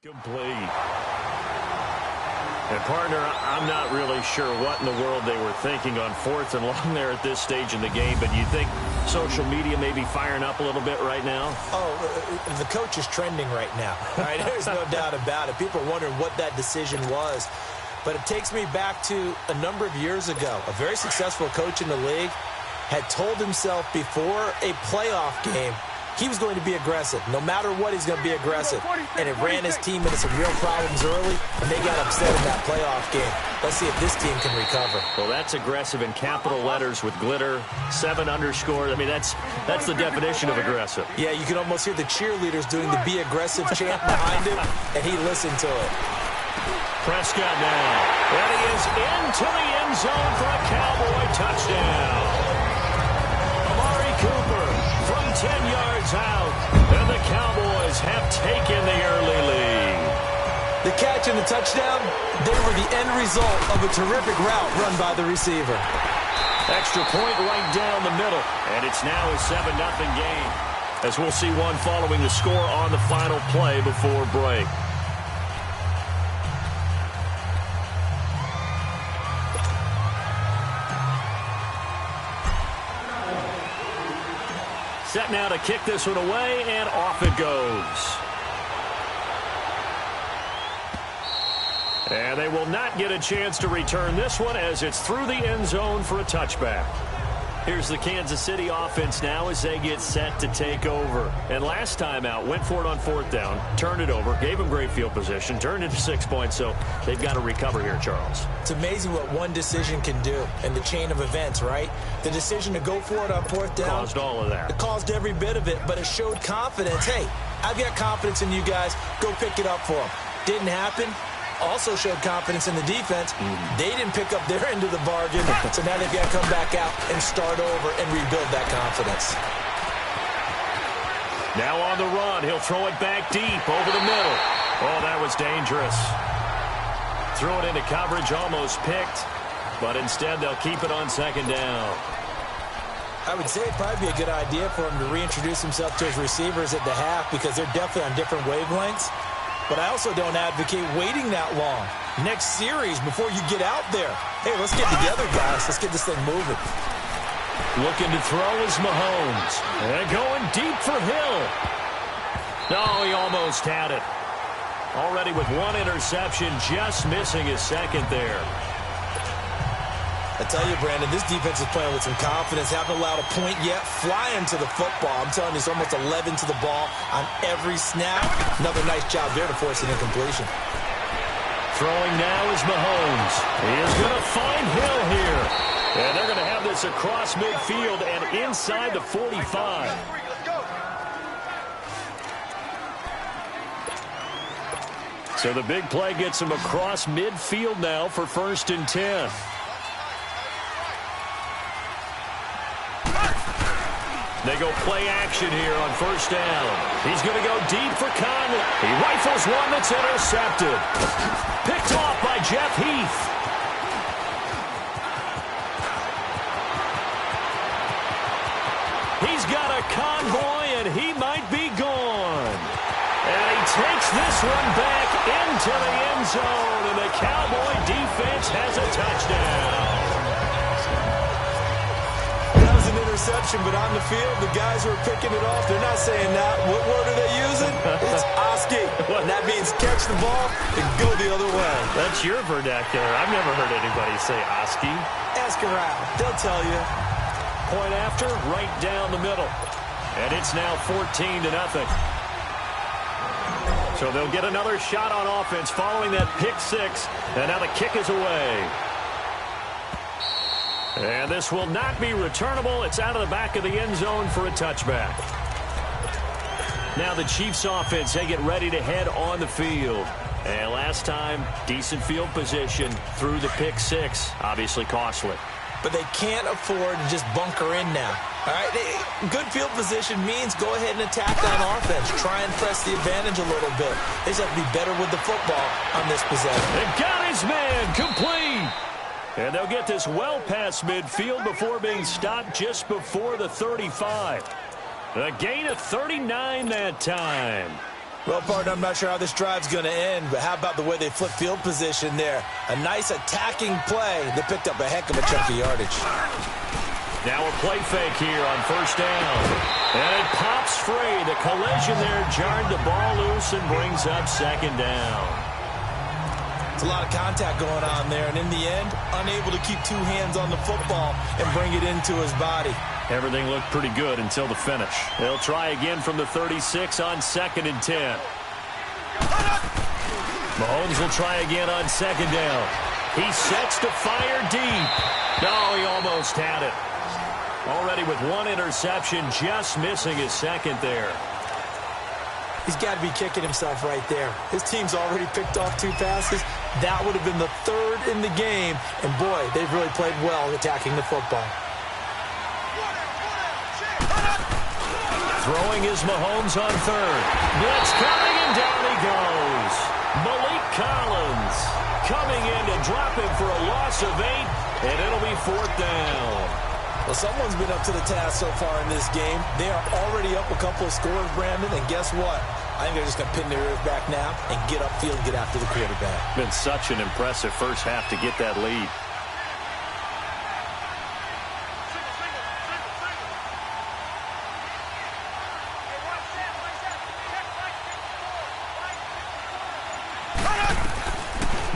Complete. And, partner, I'm not really sure what in the world they were thinking on 4th and long there at this stage in the game, but you think social media may be firing up a little bit right now? Oh, the coach is trending right now. Right? There's no doubt about it. People are wondering what that decision was. But it takes me back to a number of years ago. A very successful coach in the league had told himself before a playoff game he was going to be aggressive. No matter what, he's going to be aggressive. And it ran his team into some real problems early, and they got upset in that playoff game. Let's see if this team can recover. Well, that's aggressive in capital letters with glitter, 7 underscore. I mean, that's the definition of aggressive. Yeah, you can almost hear the cheerleaders doing the be aggressive chant behind him, and he listened to it. Prescott now. And he is into the end zone for a Cowboy touchdown. Amari Cooper from 10 yards out, and the Cowboys have taken the early lead. The catch and the touchdown, they were the end result of a terrific route run by the receiver. Extra point right down the middle, and it's now a 7-0 game, as we'll see one following the score on the final play before break. Set now to kick this one away, and off it goes. And they will not get a chance to return this one as it's through the end zone for a touchback. Here's the Kansas City offense now as they get set to take over. And last time out, went for it on 4th down, turned it over, gave them great field position, turned into 6 points, so they've got to recover here, Charles. It's amazing what one decision can do in the chain of events, right? The decision to go for it on 4th down. Caused all of that. It caused every bit of it, but it showed confidence. Hey, I've got confidence in you guys. Go pick it up for them. Didn't happen. Also showed confidence in the defense. They didn't pick up their end of the bargain, so now they've got to come back out and start over and rebuild that confidence. Now on the run, he'll throw it back deep over the middle. Oh, that was dangerous. Threw it into coverage, almost picked, but instead they'll keep it on 2nd down. I would say it'd probably be a good idea for him to reintroduce himself to his receivers at the half because they're definitely on different wavelengths. But I also don't advocate waiting that long. Next series, before you get out there. Hey, let's get together, guys. Let's get this thing moving. Looking to throw is Mahomes. And going deep for Hill. No, he almost had it. Already with 1 interception, just missing his 2nd there. I tell you, Brandon, this defense is playing with some confidence. Haven't allowed a point yet. Flying to the football. I'm telling you, it's almost 11 to the ball on every snap. Another nice job there to force an incompletion. Throwing now is Mahomes. He is going to find Hill here. And they're going to have this across midfield and inside the 45. So the big play gets him across midfield now for 1st and 10. They go play action here on 1st down. He's going to go deep for Conley. He rifles one that's intercepted. Picked off by Jeff Heath. He's got a convoy, and he might be gone. And he takes this one back into the end zone, and the Cowboy defense has a touchdown. Interception, but on the field, the guys who are picking it off, they're not saying that. What word are they using? It's Oski. And that means catch the ball and go the other way. That's your vernacular. I've never heard anybody say Oski. Ask around. They'll tell you. Point after, right down the middle. And it's now 14-0. So they'll get another shot on offense following that pick 6. And now the kick is away. And this will not be returnable. It's out of the back of the end zone for a touchback. Now the Chiefs offense, they get ready to head on the field. And last time, decent field position through the pick 6. Obviously costly. But they can't afford to just bunker in now. All right, good field position means go ahead and attack on offense. Try and press the advantage a little bit. They just have to be better with the football on this possession. They got his man complete. And they'll get this well past midfield before being stopped just before the 35. A gain of 39 that time. Well, partner, I'm not sure how this drive's going to end, but how about the way they flip field position there? A nice attacking play. They picked up a heck of a chunk of yardage. Now a play fake here on 1st down. And it pops free. The collision there jarred the ball loose and brings up 2nd down. It's a lot of contact going on there, and in the end, unable to keep 2 hands on the football and bring it into his body. Everything looked pretty good until the finish. They'll try again from the 36 on 2nd and 10. Mahomes will try again on 2nd down. He sets to fire deep. No, he almost had it. Already with 1 interception, just missing his 2nd there. He's got to be kicking himself right there. His team's already picked off 2 passes. That would have been the 3rd in the game. And, boy, they've really played well attacking the football. Throwing is Mahomes on 3rd. Blitz coming, and down he goes. Malik Collins coming in to drop him for a loss of 8, and it'll be 4th down. Well, someone's been up to the task so far in this game. They are already up a couple of scores, Brandon, and guess what? I think they're just going to pin their ears back now and get upfield and get after the quarterback. Been such an impressive first half to get that lead.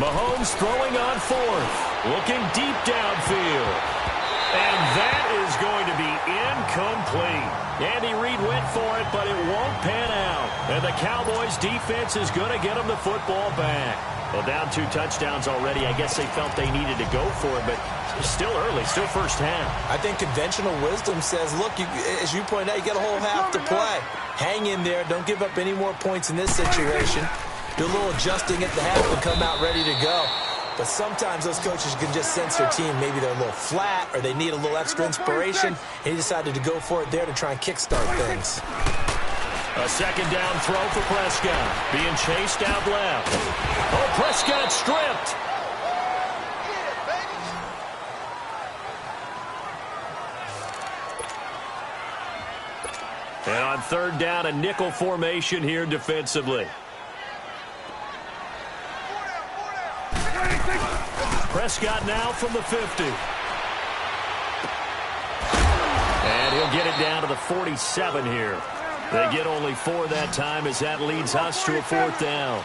Mahomes throwing on 4th. Looking deep downfield. And that is going incomplete. Andy Reid went for it, but it won't pan out. And the Cowboys' defense is going to get them the football back. Well, down 2 touchdowns already. I guess they felt they needed to go for it, but still early, still first half. I think conventional wisdom says, look, as you pointed out, you got a whole half to play. Hang in there. Don't give up any more points in this situation. Do a little adjusting at the half and come out ready to go. But sometimes those coaches can just sense their team. Maybe they're a little flat or they need a little extra inspiration. And he decided to go for it there to try and kickstart things. A second down throw for Prescott. Being chased out left. Oh, Prescott stripped. And on third down, a nickel formation here defensively. Prescott now from the 50. And he'll get it down to the 47 here. They get only 4 that time as that leads us to a 4th down.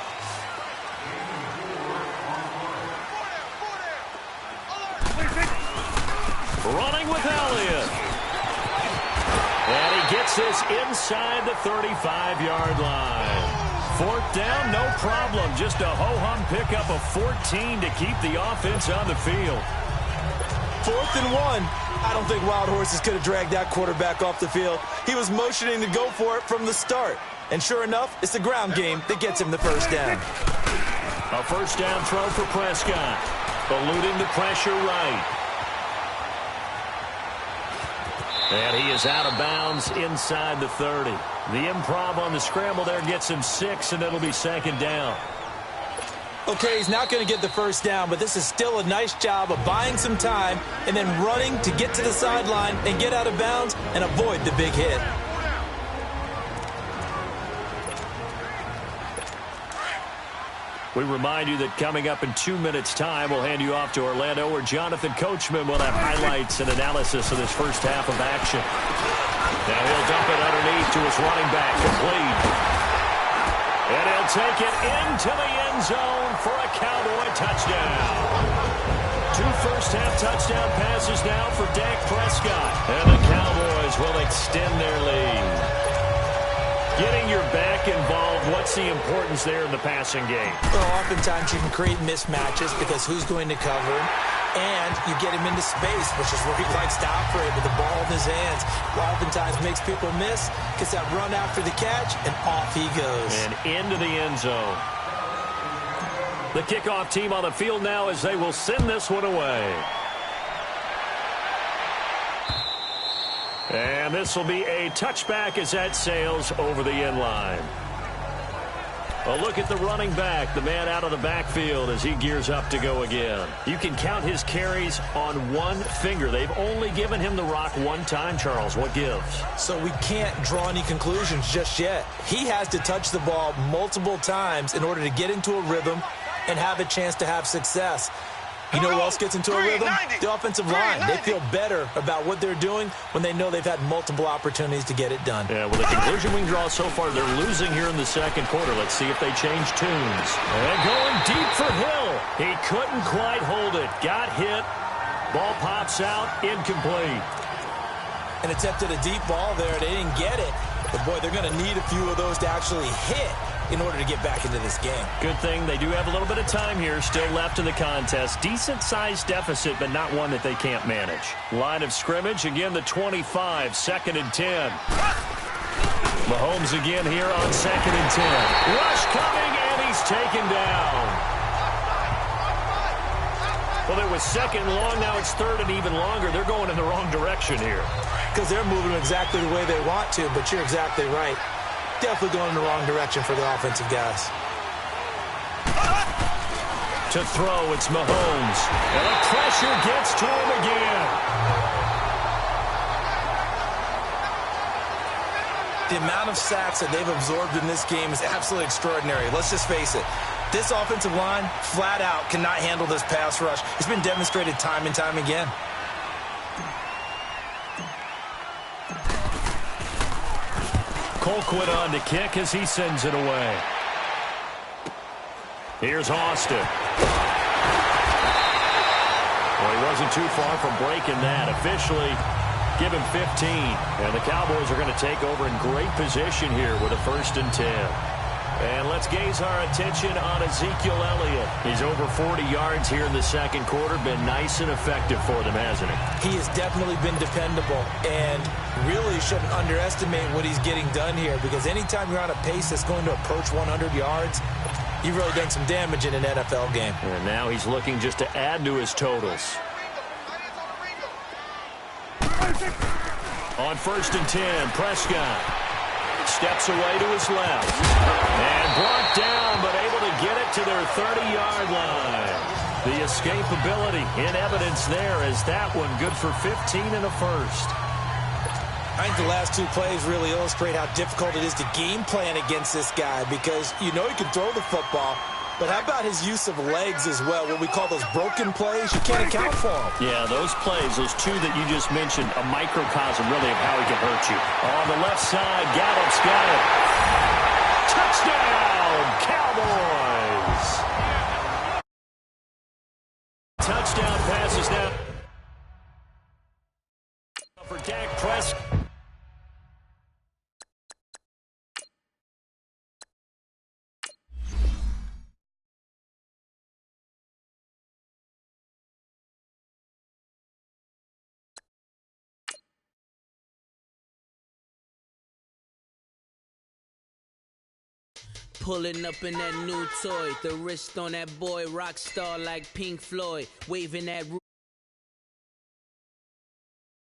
Running with Elliott. And he gets this inside the 35-yard line. 4th down, no problem. Just a ho-hum pickup of 14 to keep the offense on the field. 4th and 1. I don't think Wild Horses could have dragged that quarterback off the field. He was motioning to go for it from the start. And sure enough, it's the ground game that gets him the first down. A first down throw for Prescott. Eluding the pressure right. And he is out of bounds inside the 30. The improv on the scramble there gets him 6, and it'll be 2nd down. Okay, he's not going to get the first down, but this is still a nice job of buying some time and then running to get to the sideline and get out of bounds and avoid the big hit. We remind you that coming up in 2 minutes' time, we'll hand you off to Orlando, where Jonathan Coachman will have highlights and analysis of this first half of action. Now he'll dump it underneath to his running back, complete. And he'll take it into the end zone for a Cowboy touchdown. 2 first-half touchdown passes now for Dak Prescott. And the Cowboys will extend their lead. Getting your back involved, what's the importance there in the passing game? Well, oftentimes you can create mismatches because who's going to cover him, and you get him into space, which is where he likes to operate with the ball in his hands. Oftentimes makes people miss, gets that run after the catch, and off he goes. And into the end zone. The kickoff team on the field now as they will send this one away. And this will be a touchback as that sails over the end line. A look at the running back, the man out of the backfield as he gears up to go again. You can count his carries on one finger. They've only given him the rock one time, Charles. What gives? So we can't draw any conclusions just yet. He has to touch the ball multiple times in order to get into a rhythm and have a chance to have success. You know who else gets into a rhythm? The offensive line. They feel better about what they're doing when they know they've had multiple opportunities to get it done. Yeah, well, the conclusion we can draw so far, they're losing here in the second quarter. Let's see if they change tunes. And going deep for Hill. He couldn't quite hold it. Got hit. Ball pops out. Incomplete. And attempted a deep ball there. They didn't get it. But, boy, they're going to need a few of those to actually hit in order to get back into this game. Good thing they do have a little bit of time here still left in the contest. Decent-sized deficit, but not one that they can't manage. Line of scrimmage, again, the 25, 2nd and 10. Mahomes again here on 2nd and 10. Rush coming, and he's taken down. Well, it was 2nd and long, now it's 3rd and even longer. They're going in the wrong direction here. Because they're moving exactly the way they want to, but you're exactly right. Definitely going in the wrong direction for the offensive guys. To throw, it's Mahomes. And the pressure gets to him again. The amount of sacks that they've absorbed in this game is absolutely extraordinary. Let's just face it. This offensive line, flat out, cannot handle this pass rush. It's been demonstrated time and time again. Colquitt on to kick as he sends it away. Here's Austin. Well, he wasn't too far from breaking that. Officially, Give him 15. And the Cowboys are going to take over in great position here with a 1st and 10. And let's gaze our attention on Ezekiel Elliott. He's over 40 yards here in the second quarter. Been nice and effective for them, hasn't he? He has definitely been dependable and really shouldn't underestimate what he's getting done here, because anytime you're on a pace that's going to approach 100 yards, you've really done some damage in an NFL game. And now he's looking just to add to his totals. On 1st and 10, Prescott steps away to his left. And brought down, but able to get it to their 30-yard line. The escapability in evidence there as that one good for 15 and a 1st. I think the last 2 plays really illustrate how difficult it is to game plan against this guy, because you know he can throw the football, but how about his use of legs as well? What we call those broken plays, you can't account for them. Yeah, those plays, those 2 that you just mentioned, a microcosm really of how he can hurt you. On the left side, Gallup's got it. Touchdown, Cowboys! Touchdown passes now for Dak Prescott. Pulling up in that new toy, the wrist on that boy, rock star like Pink Floyd, waving that